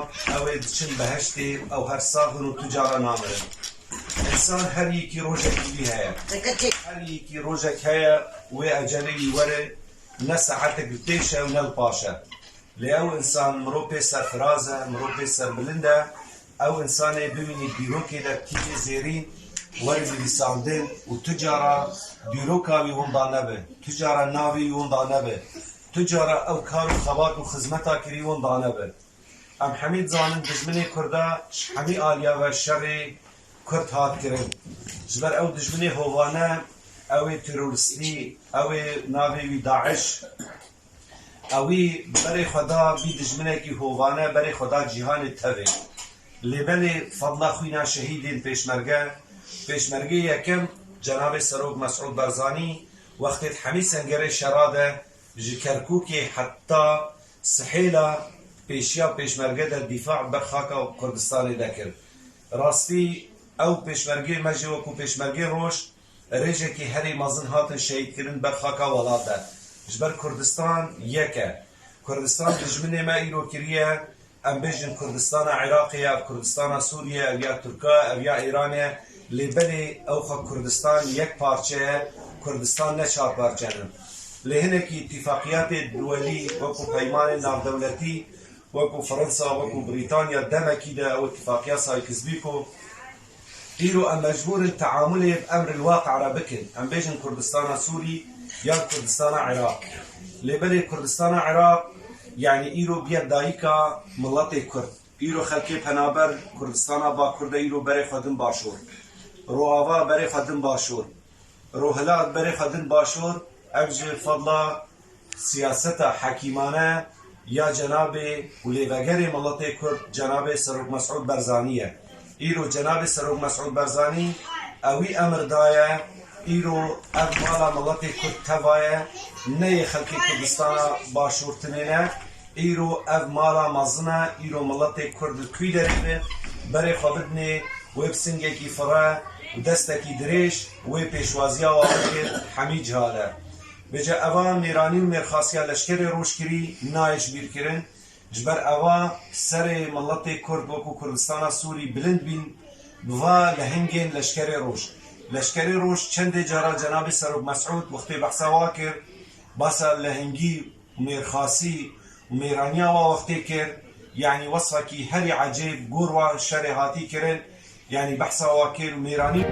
ناف او دچن بهشتي او هر ساغن و تجارة نامرن انسان هر يكي روجك بيها هر يكي روجك هيا و اجلي وره نساعتك بتيشة ونل باشا لأو إنسان مرو بيسر فرازة مرو بيسر بلندة أو إنسان ببيني بيروكي دا كيجي زيرين ورزي بيساندين وتجارة بيروكا ويوندا نبه تجارة ناوي يوندا نبه تجارة أو كارو خبات وخزمتا كري يوندا نبه أم حميد زانن دجمني كردا حمي آليا والشري كرد هات كرن جبر أو دجمني هوانا أو ترورسلي أو ناوي داعش اوی برای خدا بی دجمنه کی هوانه برای خدا جهان تبه لبنی فضل خوینا شهیدین پیشمرگه یکم جناب سروق مسعود برزانی وقتی حمی سنگره شراده جکرکوکی حتی سحیلا پیشمرگه در دفاع برخاک و کردستان دکر راستی او پیشمرگه مجی وکو پیشمرگه روش ریجه کی هری مازن هاتن شهید کرن برخاک ولاده جبر كردستان يكا كردستان دجمنه ما ايرو كريه ام بيجن كردستان عراقية كردستان سوريا او يا تركيا او يا ايرانيا لبلي اوخا كردستان يك بارچه كردستان نه چهار بارچه لهنكي اتفاقيات الدولي وكو بيمان ناف دولتي وكو فرنسا وكو بريطانيا دمكي دا او اتفاقيات سايكس بيكو ايرو ام مجبور التعامل بامر الواقع رابكن ام بيجن كردستان سوري يا كردستان عراق لبلي كردستان عراق يعني ايرو بيد دايكا ملتي كرد ايرو خلقي پنابر كردستان با كرد ايرو بري خدن باشور روآوا بري خدن باشور روهلات بري خدن باشور اجل فضل سياسة حكيمانة يا جناب وليفاجري ملتي كرد جناب سروق مسعود برزانية ايرو جناب سروق مسعود برزاني اوي امر دايا ایرو اقبالا ملت کرد توایا نه خلقی کردستان باشورتنینه ایرو اقبالا مزنه ایرو ملت کرد کوی داره برای خابدنی ویب سنگی کی فرا و دسته کی دریش و پیشوازی آوازی حمی جهاله بجا اوان میرانی و میرخاصیا لشکر روشکری نایش بیر کرن جبر اوان سر ملت کرد وکو کردستان سوری بلند بین بوا لهنگین لشکر روش لشکری روش چند جارا جناب سروق مسعود وقتی بحثا واکر باسا لهنگی و میرخاصی و میرانیا وقتی کر يعني وصفه كي هري عجيب قروة شري هاتي كرن يعني بحثا واكر ميراني